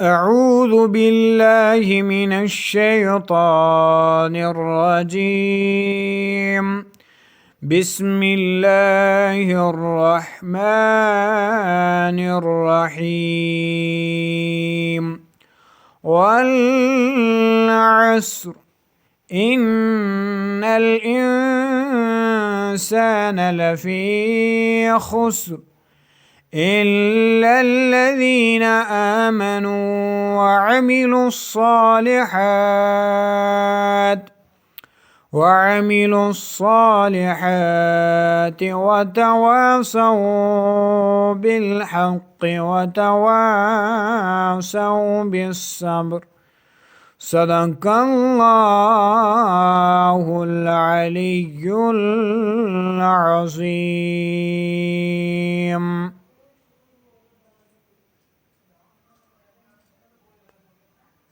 أعوذ بالله من الشيطان الرجيم. بسم الله الرحمن الرحيم. والعصر إن الإنسان لفي خسر إلا الذين آمنوا وعملوا الصالحات وتواصوا بالحق وتواصوا بالصبر. صدق الله العلي العظيم.